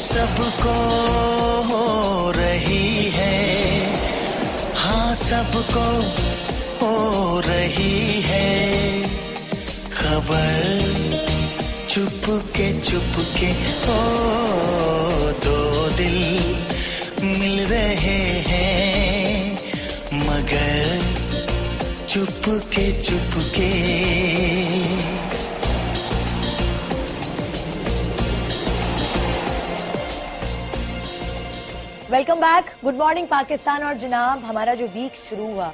सबको हो रही है, हाँ सबको हो रही है खबर, चुपके चुपके ओ दो दिल मिल रहे हैं मगर Chupke Chupke. Welcome back, good morning Pakistan. और जनाब, हमारा जो वीक शुरू हुआ,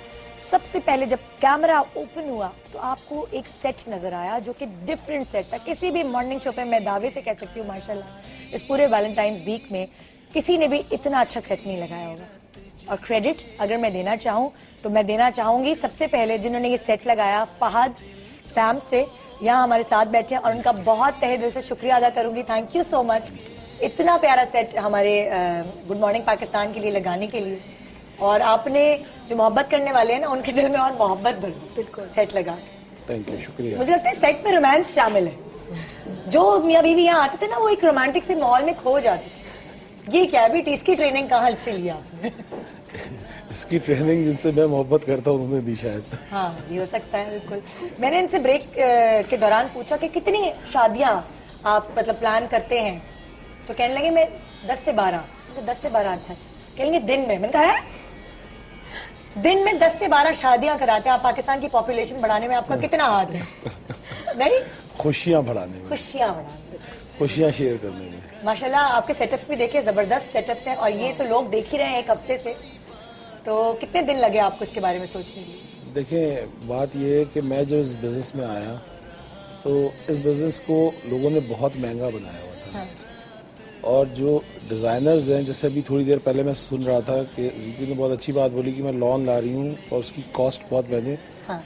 सबसे पहले जब कैमरा ओपन हुआ तो आपको एक सेट नजर आया जो कि डिफरेंट सेट था। किसी भी मॉर्निंग शो पे मैं दावे से कह सकती हूँ माशाल्लाह इस पूरे वैलेंटाइन वीक में किसी ने भी इतना अच्छा सेट नहीं लगाया होगा। और क्रेडिट अगर मैं देना चाहूँ तो मैं देना चाहूंगी सबसे पहले जिन्होंने ये सेट लगाया, फहद सैम से यहाँ हमारे साथ बैठे हैं और उनका बहुत तहे दिल से शुक्रिया अदा करूंगी। थैंक यू सो मच इतना प्यारा सेट हमारे गुड मॉर्निंग पाकिस्तान के लिए लगाने के लिए। और आपने जो मोहब्बत करने वाले हैं ना उनके दिल में और मोहब्बत भर दी। बिल्कुल सेट लगा। थैंक यू, शुक्रिया। मुझे लगता है सेट में रोमांस शामिल है। जो मियां बीवी यहाँ आते थे ना वो एक रोमांटिक से माहौल में खो जाते। ये क्या है बेटी, इसकी ट्रेनिंग कहाँ से लिया आपने? इसकी ट्रेनिंग जिनसे मैं मोहब्बत करता हूँ उन्होंने दी शायद। हाँ ये हो सकता है, बिल्कुल। मैंने इनसे ब्रेक के दौरान पूछा कि कितनी शादियां आप मतलब प्लान करते हैं, तो कहने लगे मैं 10 से 12। 10 से 12, अच्छा अच्छा। कहेंगे दिन में, मैंने कहा है दिन में 10 से 12 शादियां कराते हैं आप। पाकिस्तान की पॉपुलेशन बढ़ाने में आपका कितना हाथ है? नहीं, खुशियां बढ़ाने में, खुशियां बढ़ाने, खुशियां शेयर करने में। माशाल्लाह आपके सेटअप्स भी देखिए, जबरदस्त सेटअप्स हैं और ये तो लोग देख ही रहे हैं एक हफ्ते से। तो कितने दिन लगे आपको इसके बारे में सोचने के लिए? देखिए बात ये है कि मैं जब इस बिजनेस में आया तो इस बिजनेस को लोगों ने बहुत महंगा बनाया हुआ था। हाँ। और जो डिज़ाइनर्स हैं, जैसे अभी थोड़ी देर पहले मैं सुन रहा था कि जीपी ने बहुत अच्छी बात बोली कि मैं लॉन ला रही हूँ और उसकी कॉस्ट बहुत मैंने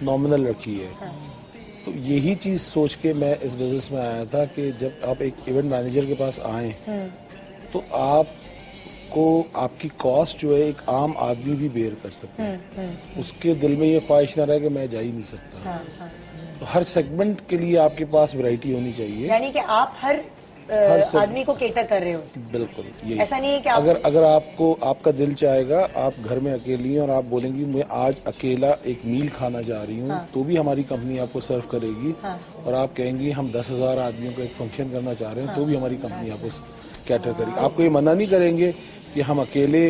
नॉमिनल रखी है। हाँ। तो यही चीज़ सोच के मैं इस बिजनेस में आया था कि जब आप एक इवेंट मैनेजर के पास आए तो आपको आपकी कॉस्ट जो है एक आम आदमी भी बेयर कर सकता है। उसके दिल में ये ख्वाहिश ना रहे कि मैं जा ही नहीं सकता। तो हर सेगमेंट के लिए आपके पास वैरायटी होनी चाहिए, यानी कि आप हर आदमी को केटर कर रहे हो। बिल्कुल, ये ऐसा नहीं है कि अगर आपको आपका दिल चाहेगा, आप घर में अकेली हैं और आप बोलेंगी मैं आज अकेला एक मील खाना चाह रही हूँ, तो भी हमारी कंपनी आपको सर्व करेगी। और आप कहेंगी हम 10,000 आदमियों का एक फंक्शन करना चाह रहे हैं, तो भी हमारी कंपनी आपको कैटर करेगी। आपको ये मना नहीं करेंगे कि हम अकेले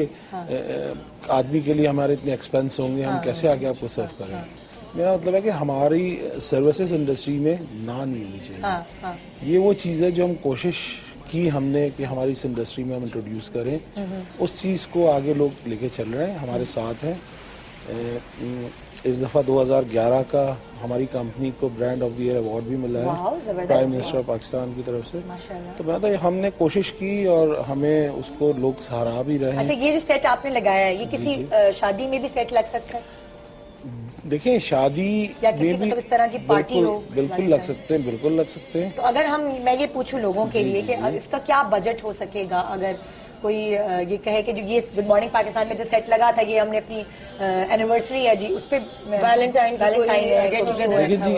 आदमी के लिए हमारे इतने एक्सपेंस होंगे, हम कैसे आके आपको सर्व करें। मेरा मतलब है कि हमारी सर्विसेज इंडस्ट्री में ना नहीं होनी चाहिए। ये वो चीज़ है जो हम कोशिश की हमने कि हमारी इस इंडस्ट्री में हम इंट्रोड्यूस करें। उस चीज़ को आगे लोग लेके चल रहे हैं, हमारे साथ हैं। इस दफ़ा 2011 का हमारी कंपनी को brand of the year award भी मिला है प्राइम मिनिस्टर ऑफ पाकिस्तान की तरफ से। तो मैं तो हमने कोशिश की और हमें उसको लोग सराह भी रहे हैं। अच्छा, ये जो सेट आपने लगाया है ये किसी शादी में भी सेट लग सकता है? देखिए शादी या किसी में भी इस तरह की पार्टी हो, बिल्कुल लग सकते हैं, बिल्कुल लग सकते हैं। तो अगर मैं ये पूछूं लोगों के लिए कि इसका क्या बजट हो सकेगा, अगर कोई ये कहे कि जो ये गुड मॉर्निंग पाकिस्तान में जो सेट लगा था, ये हमने अपनी एनिवर्सरी है जी उस पे वैलेंटाइन देखिए जी,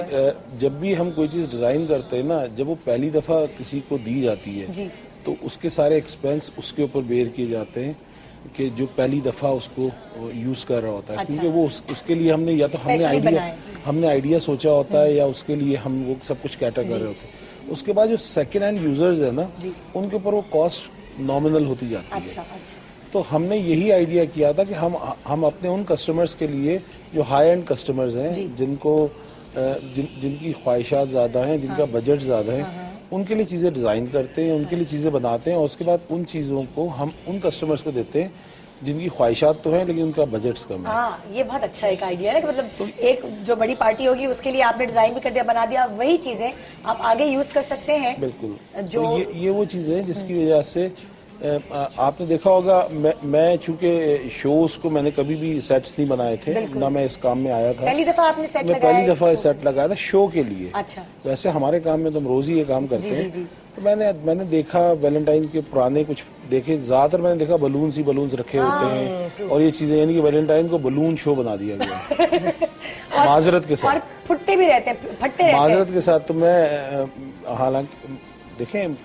जब भी हम कोई चीज डिजाइन करते हैं ना, जब वो पहली दफा किसी को दी जाती है तो उसके सारे एक्सपेंस उसके ऊपर बेयर किए जाते हैं कि जो पहली दफा उसको यूज कर रहा होता है। अच्छा। क्योंकि वो उसके लिए हमने या तो हमने आइडिया सोचा होता है या उसके लिए हम वो सब कुछ कैटर कर रहे होते हैं। उसके बाद जो सेकेंड हैंड यूजर्स है ना, उनके ऊपर वो कॉस्ट नॉमिनल होती जाती है। अच्छा। तो हमने यही आइडिया किया था कि हम अपने उन कस्टमर्स के लिए जो हाई एंड कस्टमर्स हैं, जिनको जिनकी ख्वाहिशात ज़्यादा हैं, जिनका बजट ज़्यादा है, उनके लिए चीज़ें डिज़ाइन करते हैं, उनके लिए चीज़ें बनाते हैं और उसके बाद उन चीज़ों को हम उन कस्टमर्स को देते हैं जिनकी ख्वाहिशात तो हैं लेकिन उनका बजट कम है। ये बहुत अच्छा एक आइडिया है कि मतलब तो एक जो बड़ी पार्टी होगी उसके लिए आपने डिजाइन भी कर दिया, बना दिया, वही चीजें आप आगे यूज कर सकते हैं। बिल्कुल। जो तो ये वो चीजें हैं जिसकी वजह से आपने देखा होगा, मैं चूंकि शोज को मैंने कभी भी सेट्स नहीं बनाए थे, ना मैं इस काम में आया था। पहली दफा आपने सेट लगाया? पहली दफा सेट लगाया था शो के लिए। अच्छा। वैसे हमारे काम में तो हम रोज ही ये काम करते हैं। तो मैंने देखा वैलेंटाइन के पुराने कुछ देखे, ज्यादातर मैंने देखा बलून्स ही बलून्स रखे होते हैं और ये चीजें, यानी कि वैलेंटाइन को बलून शो बना दिया गया माजरत के साथ। और फुटते भी रहते हैं, फटते रहते हैं माजरत के साथ। तो मैं हालांकि देखें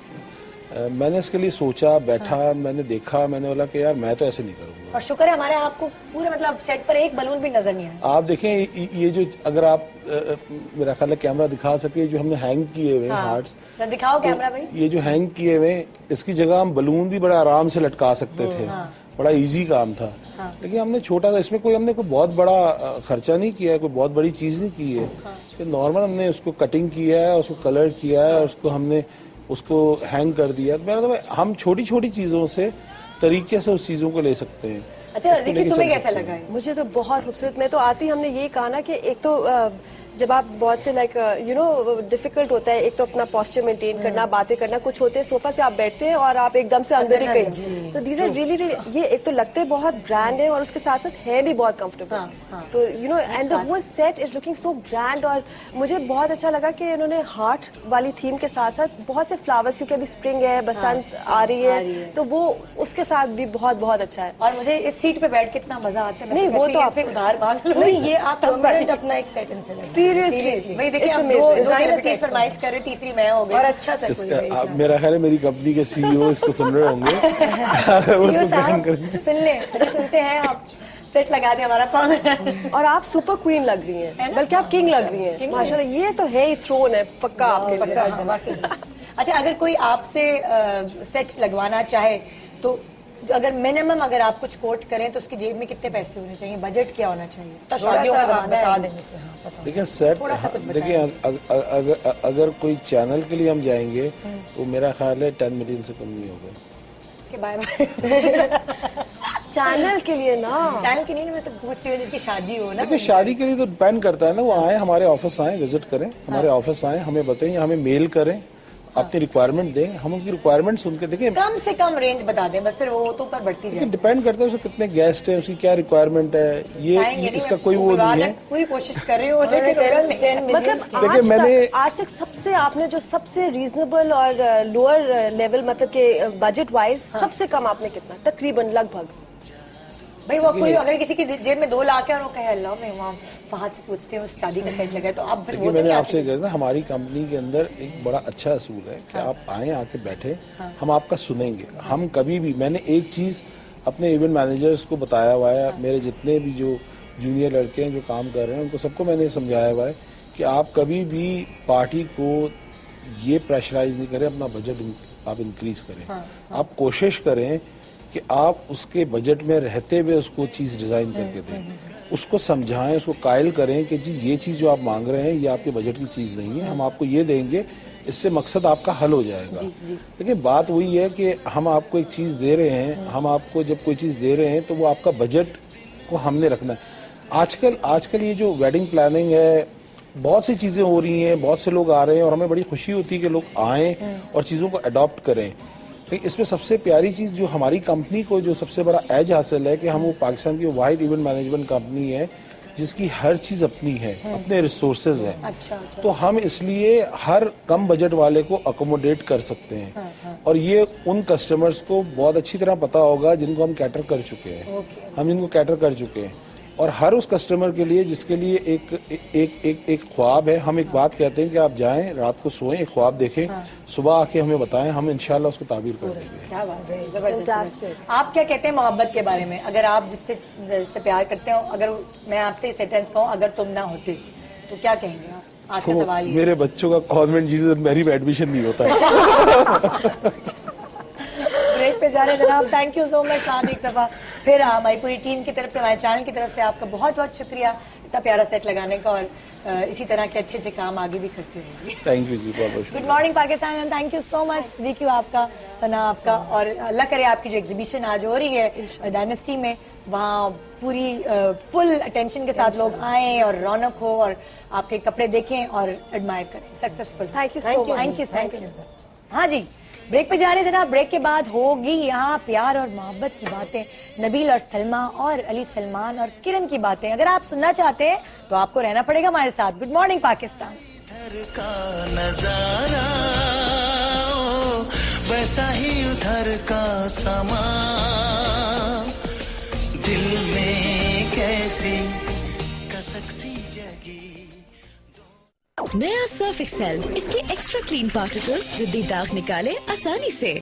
मैंने इसके लिए सोचा, बैठा, मैंने देखा, मैंने बोला कि यार मैं तो ऐसे नहीं करूँगा। और शुक्र है हमारे आपको पूरे मतलब सेट पर एक बलून भी नजर नहीं आया। आप देखें ये जो, अगर आप मेरा ख्याल है कैमरा दिखा सके, जो हमने हैंग किए हुए हार्ट्स, तो दिखाओ कैमरा भाई। ये जो हैंग किए हुए, इसकी जगह हम बलून भी बड़ा आराम से लटका सकते थे। बड़ा इजी काम था। लेकिन हमने छोटा सा, इसमें हमने कोई बहुत बड़ा खर्चा नहीं किया है, कोई बहुत बड़ी चीज नहीं की है। नॉर्मल हमने उसको कटिंग किया है, उसको कलर किया है, उसको हमने उसको हैंग कर दिया। मेरा तो हम छोटी छोटी चीजों से तरीके से उस चीजों को ले सकते हैं। अच्छा देखिए, तुम्हें कैसा लगा है? मुझे तो बहुत खूबसूरत। मैं तो आती ही हमने यही कहा ना कि एक तो जब आप बहुत से लाइक यू नो डिफिकल्ट होता है, एक तो अपना पोस्चर मेंटेन करना, बातें करना, कुछ होते हैं सोफा से आप बैठते हैं और आप एकदम से अंदर ही गए। तो दीज आर रियली, ये एक तो लगते हैं बहुत ब्रांड है और उसके साथ साथ है भी बहुत कंफर्टेबल। तो you know and the whole set is looking so grand. और मुझे बहुत अच्छा लगा कि इन्होंने हार्ट वाली थीम के साथ साथ बहुत से फ्लावर्स, क्योंकि अभी स्प्रिंग है, बसंत आ रही है, तो वो उसके साथ भी बहुत बहुत अच्छा है। और मुझे इस सीट पे बैठ के इतना मजा आता है। नहीं, वो तो आपसे उधार मांग लो। नहीं, ये आप परमानेंट अपना एक सेट इनसे सीरियसली भाई देखिए, आप दो सेलिब्रिटीज फरमाइश कर रहे, तीसरी मैं हो गई। और अच्छा सर, मेरा ख्याल है मेरी कंपनी के सीईओ इसको सुन रहे होंगे। उसको बैन कर सुन ले, सुनते हैं आप। सेट लगा दिया हमारा पावन। और आप सुपर क्वीन लग रही हैं, बल्कि आप किंग लग रही हैं माशाल्लाह। ये तो है ही, थ्रोन है पक्का आपके लिए। अच्छा, अगर कोई आपसे सेट लगवाना चाहे तो अगर मिनिमम अगर आप कुछ कोट करें तो उसकी जेब में कितने पैसे होने चाहिए, बजट क्या होना चाहिए? तो शादियों का ज़माना है, बता देने से। देखिए सेट, देखिए अगर कोई चैनल के लिए हम जाएंगे तो मेरा ख्याल है 10 मिलियन से कम नहीं होगा। Bye bye. चैनल के लिए ना, चैनल के लिए मैं तो पूछ रही हूँ जिसकी शादी हो ना। देखिए शादी के लिए तो डिपेंड करता है ना, वो आए हमारे ऑफिस, आए विजिट करें, हमारे ऑफिस आए, हमें बताएं, हमें मेल करें, अपनी रिक्वायरमेंट दें, हम उनकी रिक्वायरमेंट सुन के देखें। कम से कम रेंज बता दें बस, फिर वो तो ऊपर बढ़ती जाए। डिपेंड करता है उसके कितने गेस्ट हैं, उसकी क्या रिक्वायरमेंट है, ये इसका कोई वो नहीं है। पूरी कोशिश कर रही हूँ, मतलब देखिए मैंने आज तक सबसे आपने जो सबसे रीजनेबल और लोअर लेवल मतलब के बजट वाइज सबसे कम आपने कितना तकरीबन लगभग? भाई वो कोई अगर किसी की जेब में 2 लाख है और वो कहे अल्लाह मैं वहाँ फहद से पूछते हैं उस शादी का सेट लगा, तो आप फिर वो मैंने आपसे कहा था, हमारी कंपनी के अंदर एक बड़ा अच्छा असूल है कि आप आए, आके बैठे, हम आपका सुनेंगे। हम कभी भी, मैंने एक चीज अपने इवेंट मैनेजर्स को बताया हुआ है, मेरे जितने भी जो जूनियर लड़के हैं जो काम कर रहे हैं उनको सबको मैंने समझाया हुआ है कि आप कभी भी पार्टी को ये प्रेशराइज नहीं करें, अपना बजट आप इंक्रीज करें। आप कोशिश करें कि आप उसके बजट में रहते हुए उसको चीज डिजाइन करके दें, उसको समझाएं, उसको कायल करें कि जी ये चीज जो आप मांग रहे हैं ये आपके बजट की चीज नहीं है, हम आपको ये देंगे, इससे मकसद आपका हल हो जाएगा। लेकिन बात वही है कि हम आपको एक चीज दे रहे हैं, हम आपको जब कोई चीज दे रहे हैं तो वो आपका बजट को हमने रखना है। आजकल ये जो वेडिंग प्लानिंग है, बहुत सी चीजें हो रही हैं, बहुत से लोग आ रहे हैं और हमें बड़ी खुशी होती है कि लोग आएं और चीजों को अडॉप्ट करें। लेकिन इसमें सबसे प्यारी चीज जो हमारी कंपनी को जो सबसे बड़ा एज हासिल है कि हम वो पाकिस्तान की वाहिद इवेंट मैनेजमेंट कंपनी है जिसकी हर चीज अपनी है, अपने रिसोर्सेज हैं। अच्छा। तो हम इसलिए हर कम बजट वाले को अकोमोडेट कर सकते हैं। और ये उन कस्टमर्स को बहुत अच्छी तरह पता होगा जिनको हम कैटर कर चुके हैं। हम इनको कैटर कर चुके हैं और हर उस कस्टमर के लिए जिसके लिए एक ख्वाब है, हम एक बात कहते हैं कि आप जाएं, रात को सोएं, एक ख्वाब देखें, सुबह आके हमें बताएं, हम इंशाल्लाह उसको ताबीर कर देंगे। क्या बात है, जबरदस्त। आप क्या कहते हैं मोहब्बत के बारे में? अगर आप जिससे प्यार करते हो, अगर मैं आपसे सेंटेंस कहूँ अगर तुम ना होते तो क्या कहेंगे आप? आज का सवाल मेरे बच्चों का कॉन्वेंट जीसस मैरिज में एडमिशन नहीं होता है। ब्रेक पे जा रहे हैं जनाब। Thank you so much. एक दफा फिर हमारी पूरी टीम की तरफ से, हमारे चैनल की तरफ से आपका बहुत बहुत शुक्रिया इतना प्यारा सेट लगाने का, और इसी तरह के अच्छे अच्छे काम आगे भी करते रहिए। थैंक यू जी, बहुत बहुत good morning Pakistan and thank you so much GQ आपका, फना आपका, और अल्लाह करे आपकी जो एग्जीबिशन आज हो रही है डायनेस्टी में, वहाँ पूरी फुल अटेंशन के साथ लोग आएं और रौनक हो और आपके कपड़े देखें और एडमायर करें। सक्सेसफुल। Thank you. हाँ जी, ब्रेक पे जा रहे हैं जनाब। ब्रेक के बाद होगी यहाँ प्यार और मोहब्बत की बातें, नबील और सलमा और अली सलमान और किरण की बातें। अगर आप सुनना चाहते हैं तो आपको रहना पड़ेगा हमारे साथ। Good morning Pakistan. इधर का नजारा वैसा ही उधर का समा, दिल में कैसी कसक सी जगी। नया सर्फ एक्सेल, इसके एक्स्ट्रा क्लीन पार्टिकल्स जिद्दी दाग निकाले आसानी से।